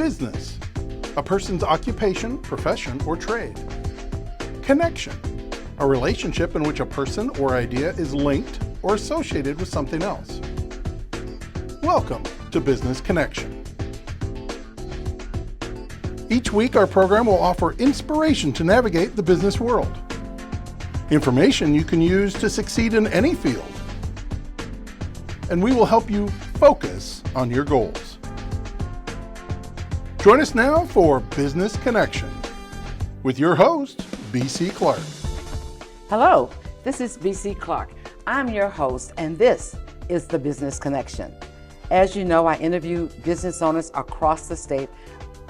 Business, a person's occupation, profession, or trade. Connection, a relationship in which a person or idea is linked or associated with something else. Welcome to Business Connection. Each week, our program will offer inspiration to navigate the business world. Information you can use to succeed in any field. And we will help you focus on your goals. Join us now for Business Connection with your host, BC Clark. Hello, this is BC Clark. I'm your host, and this is the Business Connection. As you know, I interview business owners across the state,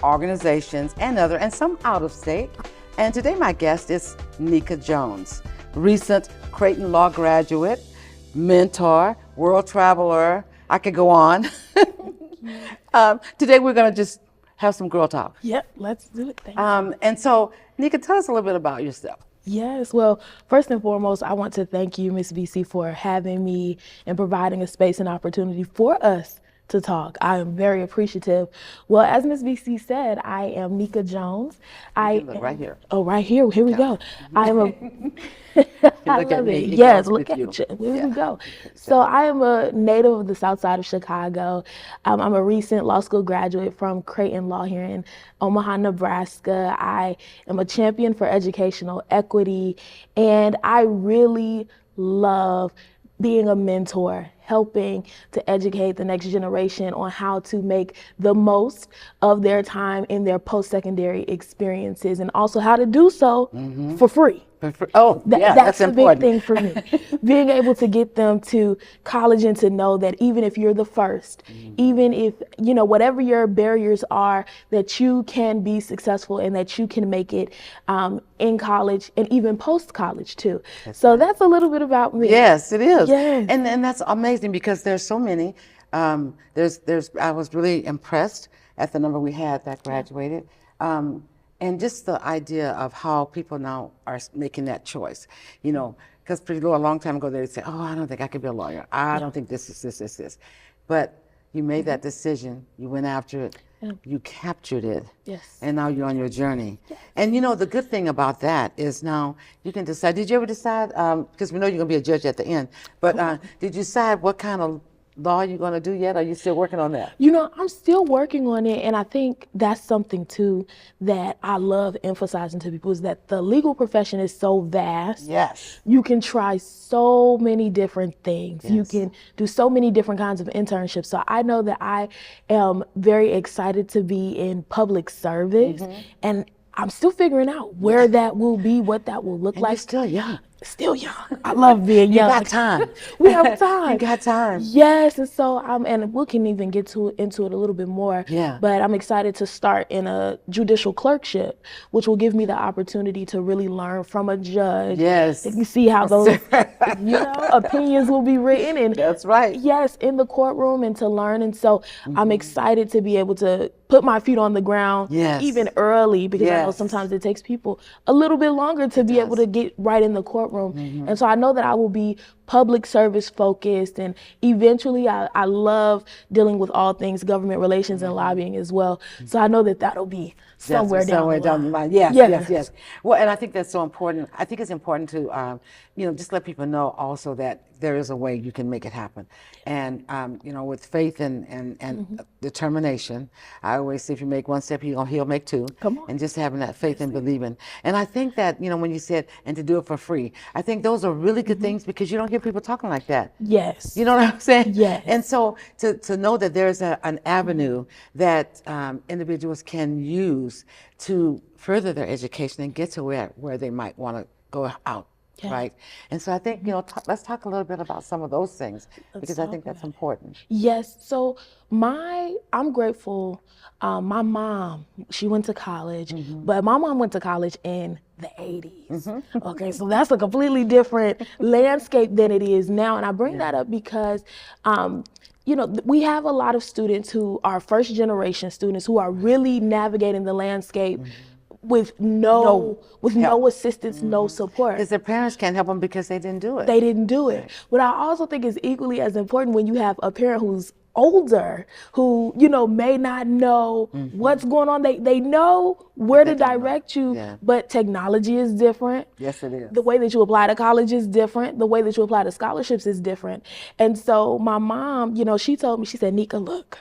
organizations, and some out of state. And today my guest is Nneka Jones, recent Creighton Law graduate, mentor, world traveler. I could go on. Today we're going to just have some girl talk. Yep, let's do it. Thank you. And so, Nneka, tell us a little bit about yourself. Yes, well, first and foremost, I want to thank you, Ms. BC, for having me and providing a space and opportunity for us to talk. I am very appreciative. Well, as Ms. BC said, I am Nneka Jones. Right here. Oh, right here. Here we go. I am a. I Look at love me. it. He Yes, goes look with at you. you. Here we Yeah. go. So I am a native of the South Side of Chicago. I'm a recent law school graduate from Creighton Law here in Omaha, Nebraska. I am a champion for educational equity, and I really love being a mentor, helping to educate the next generation on how to make the most of their time in their post-secondary experiences, and also how to do so for free. That's the important. big thing for me. Being able to get them to college and to know that even if you're the first, even if, whatever your barriers are, that you can be successful and that you can make it in college and even post-college too. That's a little bit about me. Yes, it is. Yes. And that's amazing because there's so many. I was really impressed at the number we had that graduated. And just the idea of how people now are making that choice, because a long time ago they'd say, oh, I don't think I could be a lawyer. I don't think this is this. But you made that decision, you went after it, you captured it, and now you're on your journey. Yes. And the good thing about that is now you can decide, did you ever decide, because we know you're going to be a judge at the end, but did you decide what kind of law you're going to do yet? Are you still working on that? I'm still working on it, and I think that's something too that I love emphasizing to people is that the legal profession is so vast. Yes. You can try so many different things. Yes. You can do so many different kinds of internships. So I know that I am very excited to be in public service, and I'm still figuring out where that will be, what that will look like. You're still young. Still young. I love being young. You got time. We have time. You got time. Yes, and so and we can even get into it a little bit more. Yeah. But I'm excited to start in a judicial clerkship, which will give me the opportunity to really learn from a judge. Yes. You see how those opinions will be written, and that's right. Yes, in the courtroom, and to learn. And so I'm excited to be able to put my feet on the ground even early, because I know sometimes it takes people a little bit longer to be able to get right in the courtroom. And so I know that I will be public service focused, and eventually I love dealing with all things government relations and lobbying as well. So I know that that'll be somewhere down the line. Yes. Well, and I think that's so important. I think it's important to, just let people know also that there is a way you can make it happen. And, with faith and determination, I always say if you make one step, he'll make two. Come on. And just having that faith and believing. And I think that, when you said, and to do it for free, I think those are really good things, because you don't hear people talking like that. Yes. You know what I'm saying? Yes. And so to know that there's an avenue that individuals can use to further their education and get to where they might want to go out. Yeah. Right. And so I think, let's talk a little bit about some of those things, because I think that's important. Yes. So I'm grateful. My mom, she went to college, but my mom went to college in the 80s. Okay, so that's a completely different landscape than it is now. And I bring that up because we have a lot of students who are first generation students who are really navigating the landscape with no assistance, no support. Because their parents can't help them because they didn't do it. They didn't do it. But I also think it's equally as important when you have a parent who's older who, you know, may not know what's going on. They know where to direct you, but technology is different. Yes, it is. The way that you apply to college is different. The way that you apply to scholarships is different. And so my mom, you know, she told me, she said, Nneka, look,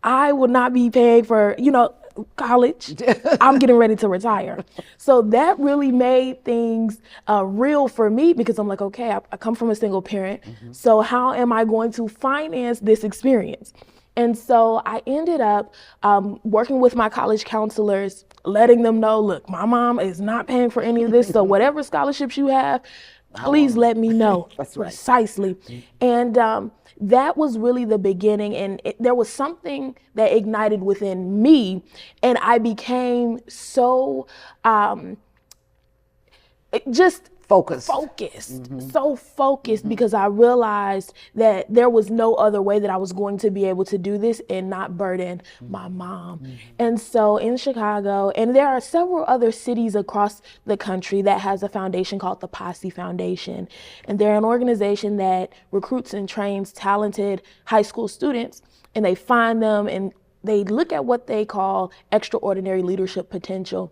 I will not be paying for, you know, college. I'm getting ready to retire. So that really made things real for me, because I'm like, okay, I come from a single parent. So how am I going to finance this experience? And so I ended up working with my college counselors, letting them know, look, my mom is not paying for any of this. So whatever scholarships you have, please let me know. That's right. Precisely. And that was really the beginning. And there was something that ignited within me. And I became so just Focused. So focused, because I realized that there was no other way that I was going to be able to do this and not burden my mom. And so in Chicago, and there are several other cities across the country that has a foundation called the Posse Foundation. And they're an organization that recruits and trains talented high school students, and they find them and they look at what they call extraordinary leadership potential.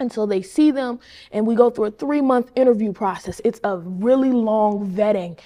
And so they see them, and we go through a 3-month interview process. It's a really long vetting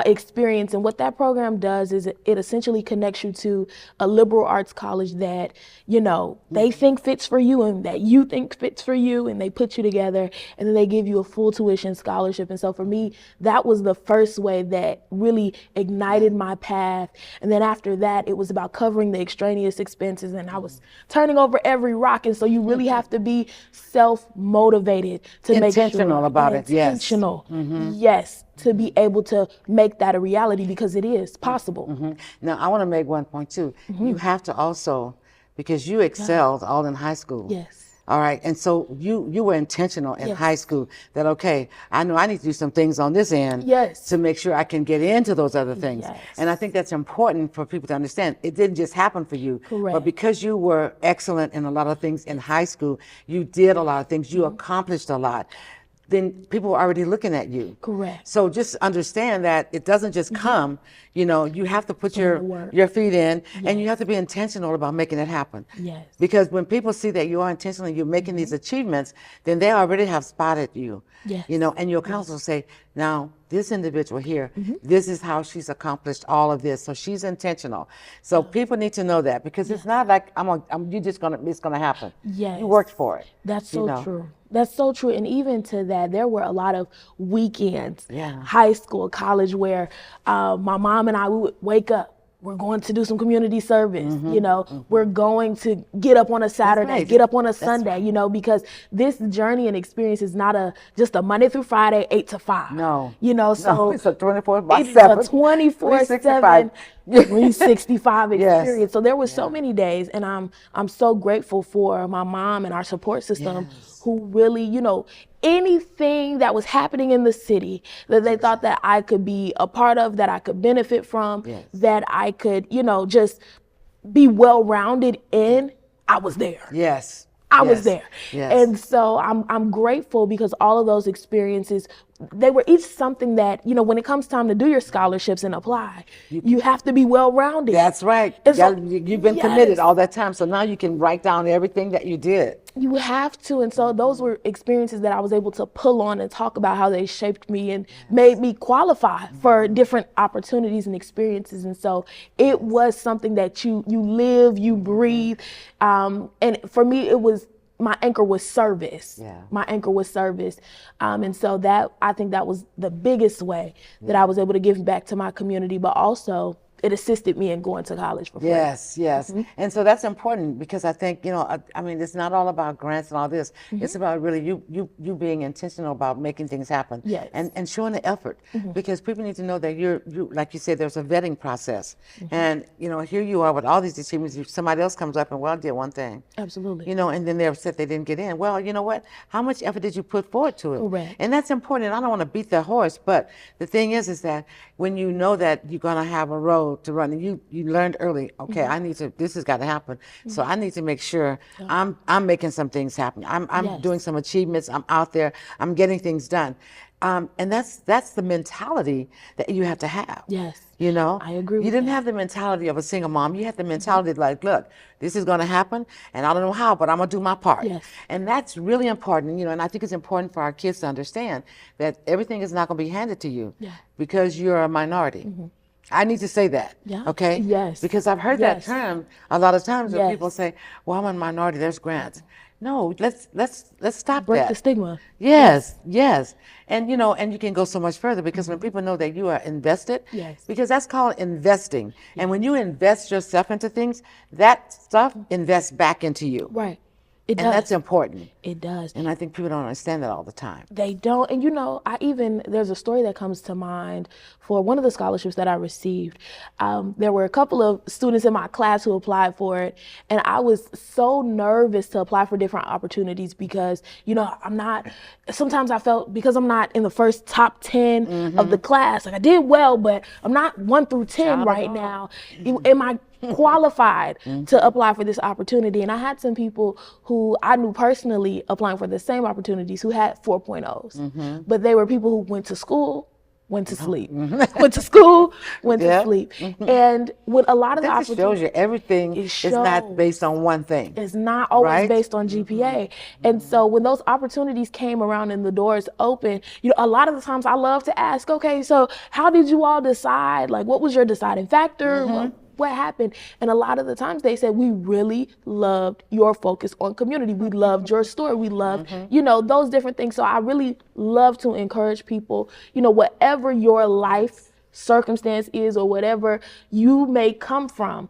experience. And what that program does is it essentially connects you to a liberal arts college that, you know, they think fits for you and that you think fits for you, and they put you together, and then they give you a full tuition scholarship. And so for me, that was the first way that really ignited my path. And then after that, it was about covering the extraneous expenses, and I was turning over every rock. And so you really have to be self-motivated to make sure. Intentional about it, yes. Intentional, yes, to be able to make that a reality, because it is possible. Now, I want to make one point too. You have to also, because you excelled all in high school. Yes. All right, and so you were intentional in high school that, okay, I know I need to do some things on this end to make sure I can get into those other things. And I think that's important for people to understand. It didn't just happen for you, but because you were excellent in a lot of things in high school, you did a lot of things, you accomplished a lot, then people were already looking at you. Correct. So just understand that it doesn't just come, you know, you have to put your feet in, and you have to be intentional about making it happen. Yes. Because when people see that you are intentional, you're making these achievements, then they already have spotted you. Yes. You know, and your counsel say, now this individual here, this is how she's accomplished all of this. So she's intentional. So people need to know that, because it's not like it's gonna happen. Yes. You worked for it. That's so true. That's so true. And even to that, there were a lot of weekends, Yeah. high school, college, where my mom and I, we would wake up. We're going to do some community service, you know, we're going to get up on a Saturday, get up on a Sunday, you know, because this journey and experience is not just a Monday through Friday, 8 to 5. No. You know, so No, it's a 24/7. It's a 24/7, 365 experience. Yes. So there were so many days, and I'm so grateful for my mom and our support system, who really, you know, anything that was happening in the city that they thought that I could be a part of, that I could benefit from, that I could, you know, just be well-rounded in, I was there. Yes. I was there. Yes. And so I'm grateful, because all of those experiences, they were each something that, you know, when it comes time to do your scholarships and apply, you have to be well-rounded. That's right. And so, You've been committed all that time. So now you can write down everything that you did. You have to. And so those were experiences that I was able to pull on and talk about how they shaped me and made me qualify for different opportunities and experiences. And so it was something that you live, you breathe. And for me, it was, my anchor was service. My anchor was service. And so I think that was the biggest way that I was able to give back to my community, but also it assisted me in going to college for free. Yes. And so that's important, because I think, you know, I mean, it's not all about grants and all this. It's about really you being intentional about making things happen. Yes. And showing the effort, because people need to know that you like you said, there's a vetting process. And, you know, here you are with all these achievements. Somebody else comes up and, well, did one thing. Absolutely. You know, and then they're upset they didn't get in. Well, you know what? How much effort did you put forward to it? Correct. And that's important. I don't want to beat that horse, but the thing is that when you know that you're going to have a road to run, and you learned early, okay, this has got to happen. So I need to make sure I'm making some things happen. I'm doing some achievements. I'm out there. I'm getting things done. And that's the mentality that you have to have. Yes. You know, I agree you with didn't that. have the mentality of a single mom. You had the mentality like, look, this is going to happen, and I don't know how, but I'm going to do my part. Yes. And that's really important, and I think it's important for our kids to understand that everything is not going to be handed to you Yeah. because you're a minority. I need to say that, Yeah. okay? Yes. Because I've heard that Yes. term a lot of times when Yes. people say, well, I'm a minority, there's grants. No, let's stop Break that. the stigma. Yes, yes. And and you can go so much further because when people know that you are invested, Yes. because that's called investing. And when you invest yourself into things, that stuff invests back into you. Right. It And does. that's important. It does. And I think people don't understand that all the time. They don't. And there's a story that comes to mind for one of the scholarships that I received. There were a couple of students in my class who applied for it. And I was so nervous to apply for different opportunities because, sometimes I felt because I'm not in the first top 10 of the class, like I did well, but I'm not 1 through 10 right now. Am I qualified to apply for this opportunity? And I had some people who I knew personally applying for the same opportunities who had 4.0s, but they were people who went to school, went to sleep, went to school, went to sleep. And with a lot of the That just opportunities, shows you everything is not based on one thing. it's not always Right? based on GPA. And so when those opportunities came around and the doors open, a lot of the times I love to ask, okay, so how did you all decide? Like, what was your deciding factor? What happened? And a lot of the times they said, we really loved your focus on community. We loved your story. We loved, those different things. So I really love to encourage people, whatever your life circumstance is or whatever you may come from,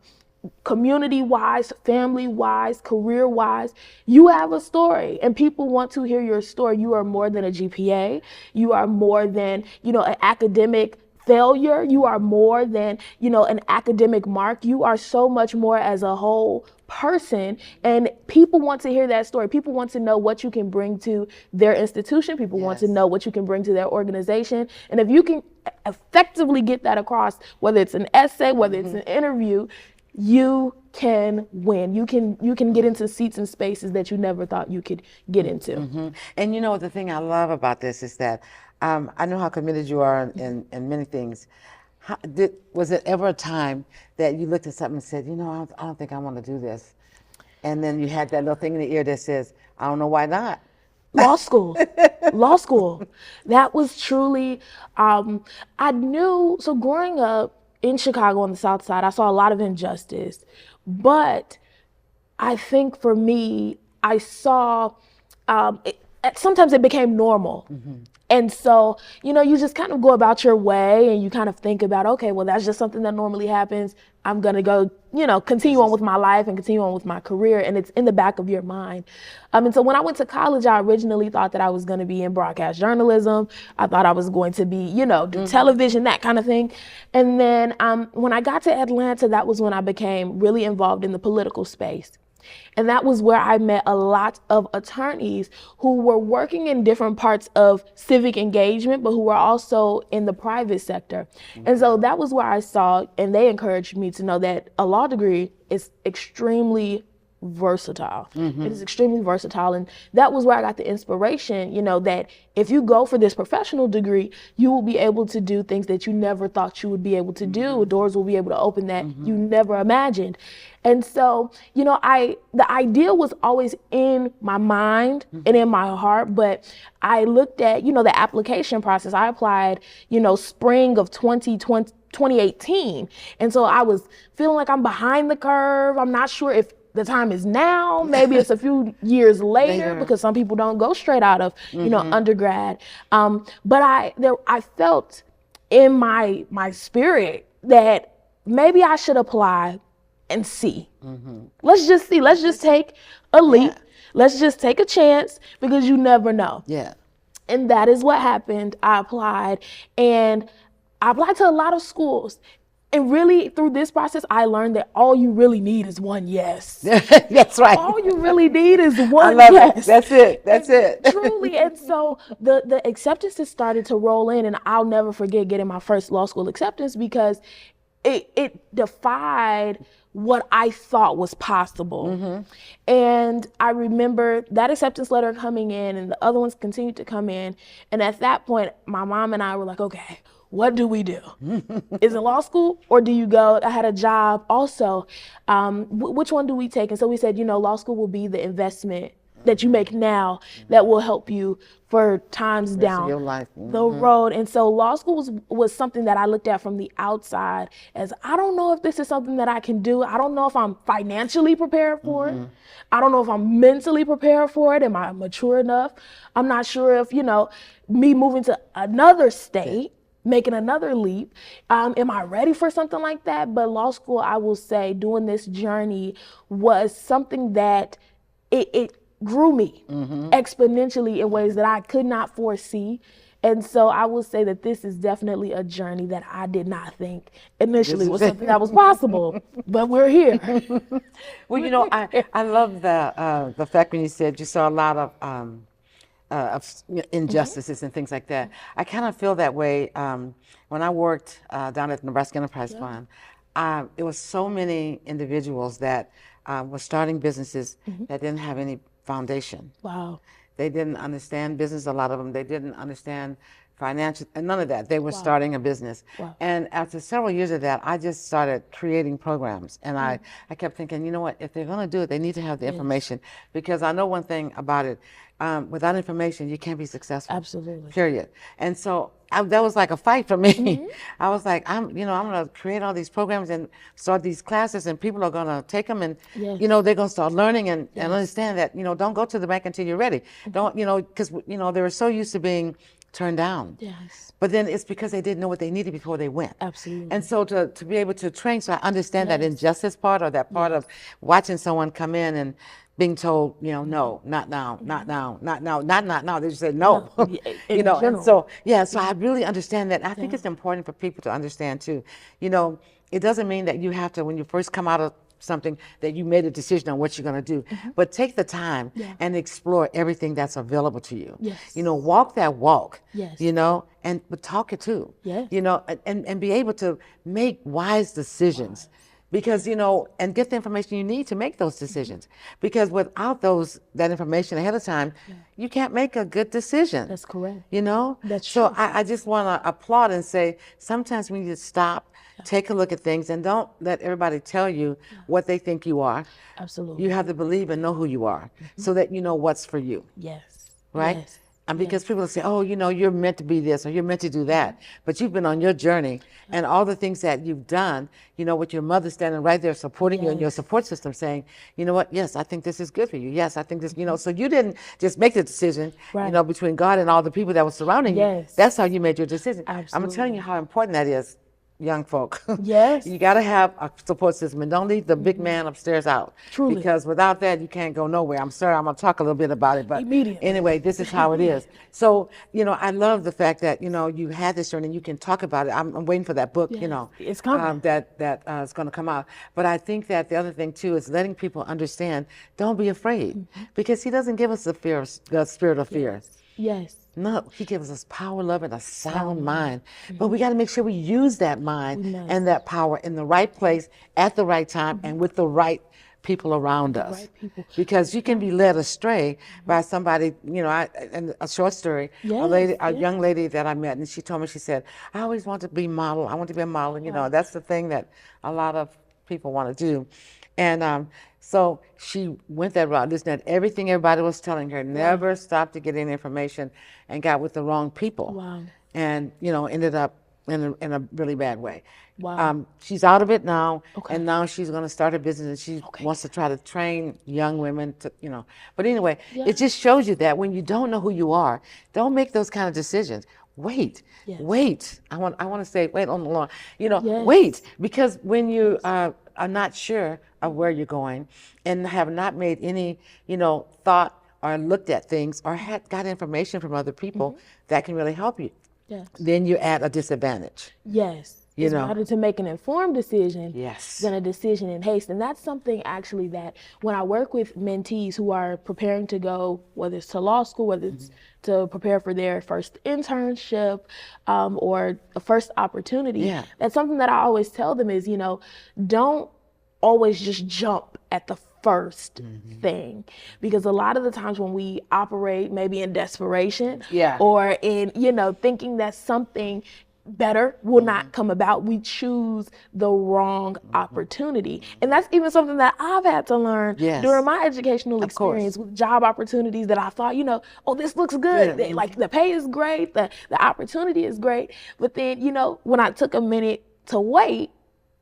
community-wise, family-wise, career-wise, you have a story and people want to hear your story. You are more than a GPA. You are more than, an academic failure. You are more than, an academic mark. You are so much more as a whole person, and people want to hear that story. People want to know what you can bring to their institution. People want to know what you can bring to their organization. And if you can effectively get that across, whether it's an essay, whether it's an interview, you can win. You can get into seats and spaces that you never thought you could get into. And the thing I love about this is that I know how committed you are in many things. Was it ever a time that you looked at something and said, I don't think I want to do this? And then you had that little thing in the ear that says, I don't know why not. Law school. That was truly, I knew, so growing up in Chicago on the South Side, I saw a lot of injustice. But I think for me, I saw, sometimes it became normal. And so, you just kind of go about your way and you kind of think about, okay, well, that's just something that normally happens. I'm going to go, continue on with my life and continue on with my career. And it's in the back of your mind. And so when I went to college, I originally thought that I was going to be in broadcast journalism. I thought I was going to be, do television, that kind of thing. And then when I got to Atlanta, that was when I became really involved in the political space. And that was where I met a lot of attorneys who were working in different parts of civic engagement, but who were also in the private sector. And so that was where I saw, and they encouraged me to know that a law degree is extremely versatile. It is extremely versatile. And that was where I got the inspiration, that if you go for this professional degree, you will be able to do things that you never thought you would be able to do. Doors will be able to open that you never imagined. And so, the idea was always in my mind and in my heart, but I looked at, the application process. I applied, spring of 2018. And so I was feeling like I'm behind the curve. I'm not sure if the time is now, maybe it's a few years later, because some people don't go straight out of, undergrad. But I felt in my spirit that maybe I should apply and see. Let's just see. Let's just take a leap. Let's just take a chance, because you never know. And that is what happened. I applied to a lot of schools. And really, through this process, I learned that all you really need is one yes. That's right. All you really need is one I love yes. it. That's it. That's it. Truly. And so the acceptances started to roll in, and I'll never forget getting my first law school acceptance, because it defied what I thought was possible. And I remember that acceptance letter coming in and the other ones continued to come in. And at that point, my mom and I were like, okay, what do we do? Is it law school or do you go? I had a job also. Which one do we take? And so we said, law school will be the investment that you make now that will help you for times down your life. the road. And so law school was something that I looked at from the outside as, I don't know if this is something that I can do. I don't know if I'm financially prepared for it. I don't know if I'm mentally prepared for it. Am I mature enough? I'm not sure if, me moving to another state, making another leap, am I ready for something like that? But law school, I will say, doing this journey was something that it grew me exponentially in ways that I could not foresee. And so I will say that this is definitely a journey that I did not think initially was something that was possible, but we're here. Well, I love the fact when you said you saw a lot of injustices and things like that. I kind of feel that way when I worked down at the Nebraska Enterprise Fund. It was so many individuals that were starting businesses that didn't have any foundation. Wow. They didn't understand business, a lot of them. They didn't understand financial, and none of that. They were starting a business. Wow. And after several years of that, I just started creating programs. And I kept thinking, you know what, if they're going to do it, they need to have the information. Because I know one thing about it, without information, you can't be successful. Absolutely. Period. And so that was like a fight for me. I was like, I'm going to create all these programs and start these classes, and people are going to take them, and they're going to start learning and understand that don't go to the bank until you're ready. Don't because they were so used to being turned down. Yes. But then it's because they didn't know what they needed before they went. Absolutely. And so to be able to train, so I understand that injustice part, or that part of watching someone come in and being told, no, not now, not now, not now, not now. They just say no, In and general. so, so I really understand that. I think it's important for people to understand too. It doesn't mean that you have to, when you first come out of something, that you made a decision on what you're going to do, but take the time and explore everything that's available to you. Yes. Walk that walk. Yes. But talk it too. Yes. And be able to make wise decisions. Because, and get the information you need to make those decisions. Because without that information ahead of time, you can't make a good decision. That's correct. That's true. So I just want to applaud and say, sometimes we need to stop, take a look at things, and don't let everybody tell you what they think you are. Absolutely. You have to believe and know who you are, so that you know what's for you. Yes. Right? Yes. And because people say, oh, you're meant to be this or you're meant to do that. But you've been on your journey, and all the things that you've done, with your mother standing right there supporting you and your support system saying, you know what, yes, I think this is good for you. Yes, I think this, so you didn't just make the decision, between God and all the people that were surrounding you. That's how you made your decision. Absolutely. I'm telling you how important that is. Young folk. Yes. You got to have a support system, and don't leave the big man upstairs out. Truly. Because without that, you can't go nowhere. I'm sorry, I'm going to talk a little bit about it, but Immediately. anyway, this is how it is. So, I love the fact that, you had this journey and you can talk about it. I'm waiting for that book, It's coming. that is going to come out. But I think that the other thing too is letting people understand, don't be afraid, because he doesn't give us the spirit of fear. Yes. No, he gives us power, love, and a sound mind. But we got to make sure we use that mind and that power in the right place at the right time and with the right people around us. Right people. Because you can be led astray by somebody, and a short story, a young lady that I met, and she told me, she said, I always want to be model. I want to be a model. And, that's the thing that a lot of people want to do. And so she went that route, listened to everything everybody was telling her, never stopped to get any information, and got with the wrong people. Wow. And, ended up in a really bad way. Wow. She's out of it now, Okay. and now she's going to start a business, and she wants to try to train young women to, But anyway, it just shows you that when you don't know who you are, don't make those kind of decisions. Wait. I want to say, wait on the Lord. Wait, because when you are not sure of where you're going and have not made any, thought or looked at things or got information from other people that can really help you, then you're at a disadvantage. Yes. It's better to make an informed decision than a decision in haste. And that's something actually that when I work with mentees who are preparing to go, whether it's to law school, whether it's to prepare for their first internship or a first opportunity, that's something that I always tell them is, don't always just jump at the first thing, because a lot of the times when we operate maybe in desperation Yeah. or in, thinking that something better will not come about, we choose the wrong opportunity. And that's even something that I've had to learn Yes. during my educational Of course. experience with job opportunities that I thought, oh, this looks good. Good. Like the pay is great, the opportunity is great. But then, when I took a minute to wait,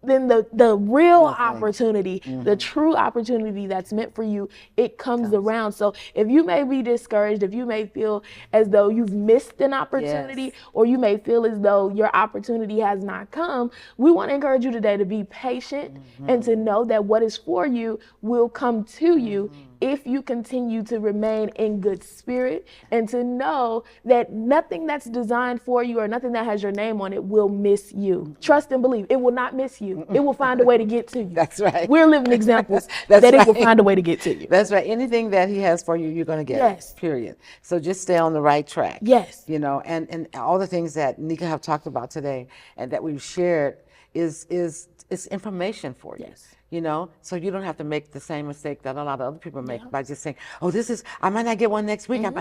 then the real opportunity, the true opportunity that's meant for you, it comes around. So if you may be discouraged, if you may feel as though you've missed an opportunity, Yes. or you may feel as though your opportunity has not come, we want to encourage you today to be patient and to know that what is for you will come to you if you continue to remain in good spirit, and to know that nothing that's designed for you or nothing that has your name on it will miss you. Trust and believe, it will not miss you. It will find a way to get to you. That's right. We're living examples That's that it will right. find a way to get to you. That's right. Anything that he has for you, you're going to get. Yes. Period. So just stay on the right track. Yes. And all the things that Nneka have talked about today and that we've shared is information for you. Yes. So you don't have to make the same mistake that a lot of other people make by just saying, oh, I might not get one next week. I'm going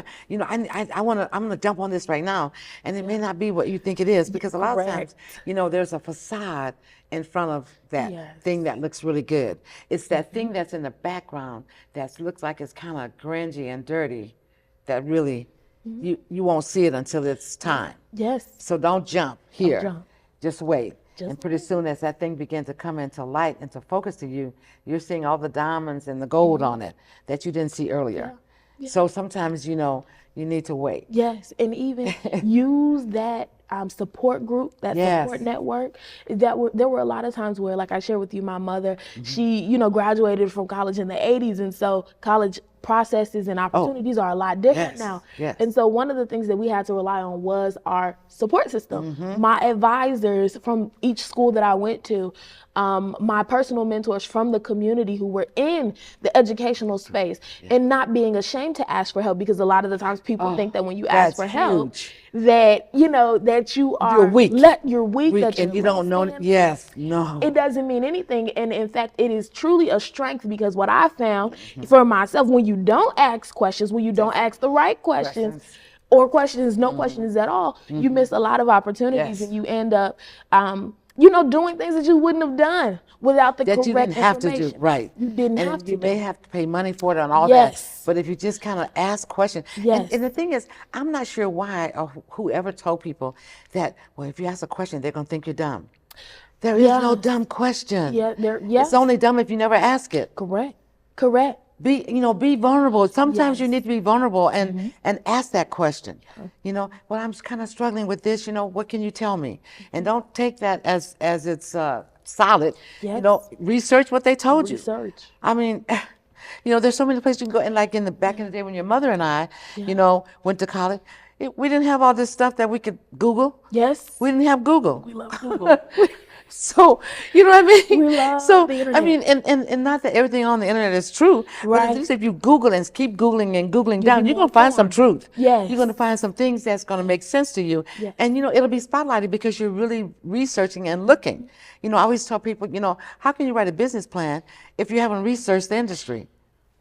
to jump on this right now. And it may not be what you think it is, because a lot of times, there's a facade in front of that thing that looks really good. It's that thing that's in the background that looks like it's kind of grungy and dirty that really, you won't see it until it's time. Yes. So don't jump here. jump. Just wait. And pretty soon as that thing begins to come into light, into focus to you, you're seeing all the diamonds and the gold on it that you didn't see earlier. So sometimes, you need to wait. Yes, and even use that support group, that support network. There were a lot of times where, like I shared with you, my mother, she, graduated from college in the 80s, and so college processes and opportunities are a lot different now. Yes. And so one of the things that we had to rely on was our support system. My advisors from each school that I went to, my personal mentors from the community who were in the educational space, and not being ashamed to ask for help, because a lot of the times people think that when you ask for help, that that you are You're weak. You're weak, that and you don't know. Yes, no. It doesn't mean anything. And in fact, it is truly a strength, because what I found for myself, when you don't ask questions, when you don't ask the right questions, or no questions at all, you miss a lot of opportunities, and you end up doing things that you wouldn't have done without the correct you didn't have to information. do. Right. You didn't have to. You may have to pay money for it and all Yes. that. But if you just kind of ask questions. Yes. And the thing is, I'm not sure why or whoever told people that, well, if you ask a question, they're going to think you're dumb. There is no dumb question. It's only dumb if you never ask it. Correct. Be vulnerable. Sometimes you need to be vulnerable and ask that question. Well, I'm kind of struggling with this. What can you tell me? And don't take that as it's solid. Yes. Research what they told you. Research. I mean, there's so many places you can go. And like back in the day when your mother and I, went to college, we didn't have all this stuff that we could Google. Yes. We didn't have Google. We love Google. So, you know what I mean? We love the internet. I mean, and not that everything on the internet is true, but at least if you Google and keep Googling and Googling down, you're going to find some truth. Yes. You're going to find some things that's going to make sense to you. Yes. And, it'll be spotlighted because you're really researching and looking. I always tell people, how can you write a business plan if you haven't researched the industry?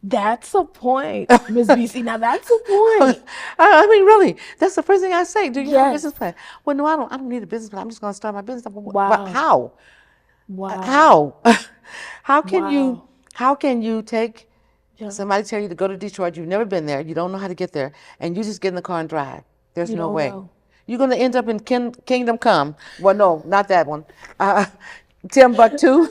That's a point, Ms. BC. Now that's a point. I mean, really, that's the first thing I say. Do you have a Yes. business plan? Well, no, I don't. I don't need a business plan. I'm just going to start my business. Wow. How? Wow. How? How can Wow. you? How can you take somebody tell you to go to Detroit? You've never been there. You don't know how to get there, and you just get in the car and drive. There's You no don't way. know. You're going to end up in Kingdom Come. Well, no, not that one. Timbuktu.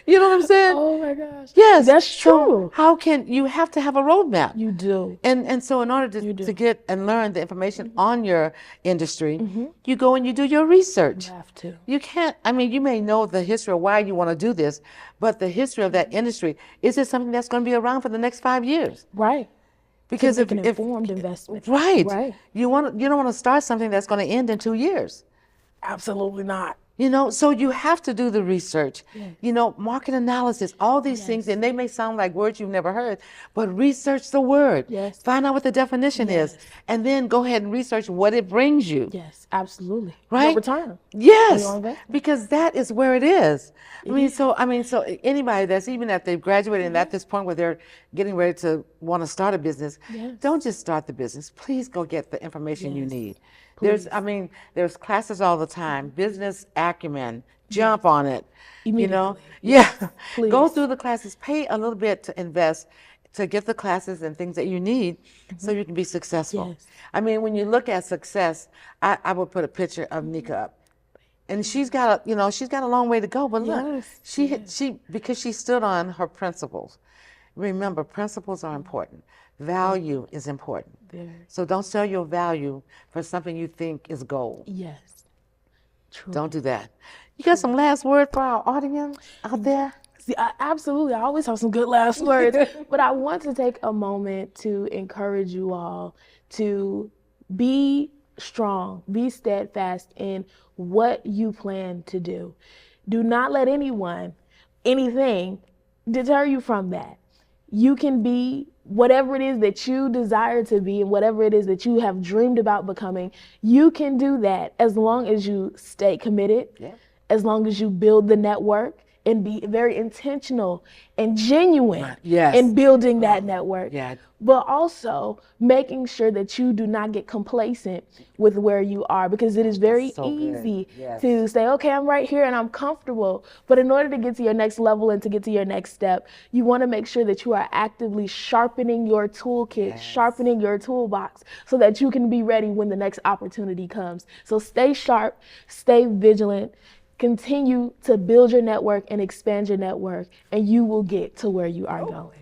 You know what I'm saying? Oh my gosh. Yes, That's so true. how can you have to have a roadmap? You do. And so in order to get and learn the information on your industry, you go and you do your research. You have to. You can't, I mean, you may know the history of why you want to do this, but the history of that industry, is it something that's going to be around for the next 5 years? Right. Because Make an informed investment. Right. Right. You don't want to start something that's going to end in 2 years. Absolutely not. So you have to do the research, Yes. market analysis, all these things, Yes. and they may sound like words you've never heard, but research the word. Yes. Find out what the definition is, Yes. and then go ahead and research what it brings you. Yes, absolutely. Your Right? return on Yes, your investment. because that is where it is. So anybody that's even if they've graduated and at this point where they're getting ready to want to start a business, Yes. don't just start the business. Please go get the information you Yes. need. Please. There's classes all the time. Business acumen, jump on it. Immediately. Yeah. Please. Go through the classes. Pay a little bit to invest to get the classes and things that you need so you can be successful. Yes. When you look at success, I would put a picture of Nneka up. And she's got a long way to go, but look, Yes, she because she stood on her principles. Remember, principles are important. Value is important. Very. So don't sell your value for something you think is gold. Yes. True. Don't do that. You got some last word for our audience out there? See, absolutely. I always have some good last words, but I want to take a moment to encourage you all to be strong, be steadfast in what you plan to do. Do not let anything deter you from that. You can be whatever it is that you desire to be and whatever it is that you have dreamed about becoming. You can do that as long as you stay committed, as long as you build the network and be very intentional and genuine in building that network. Yeah. But also making sure that you do not get complacent with where you are, because it is very so good. easy Yes. to say, okay, I'm right here and I'm comfortable. But in order to get to your next level and to get to your next step, you want to make sure that you are actively sharpening your toolkit, sharpening your toolbox so that you can be ready when the next opportunity comes. So stay sharp, stay vigilant, continue to build your network and expand your network, and you will get to where you are going.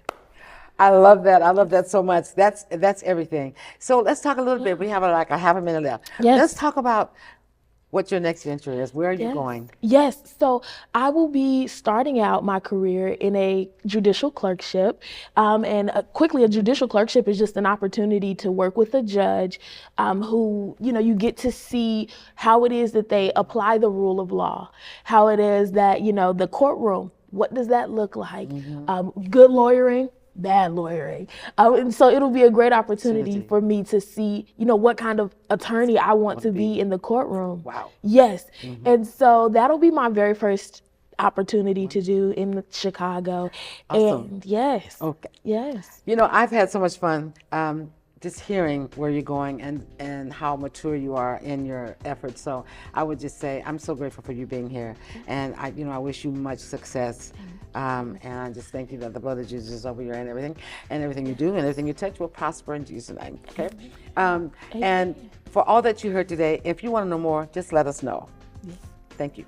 I love that. I love that so much. That's everything. So let's talk a little bit. We have like a half a minute left. Yes. Let's talk about what your next venture is. Where are you going? Yes, so I will be starting out my career in a judicial clerkship. Quickly, a judicial clerkship is just an opportunity to work with a judge who, you get to see how it is that they apply the rule of law, how it is that, the courtroom, what does that look like? Good lawyering, bad lawyering. And so it'll be a great opportunity for me to see, what kind of attorney I want to be in the courtroom. Wow. Yes. And so that'll be my very first opportunity to do in Chicago. Awesome. And yes. Okay. Yes. I've had so much fun just hearing where you're going and how mature you are in your efforts. So I would just say I'm so grateful for you being here, and I wish you much success. And I just thank you that the blood of Jesus is over you and everything you do and everything you touch will prosper in Jesus' name. Okay. And for all that you heard today, if you want to know more, just let us know. Thank you.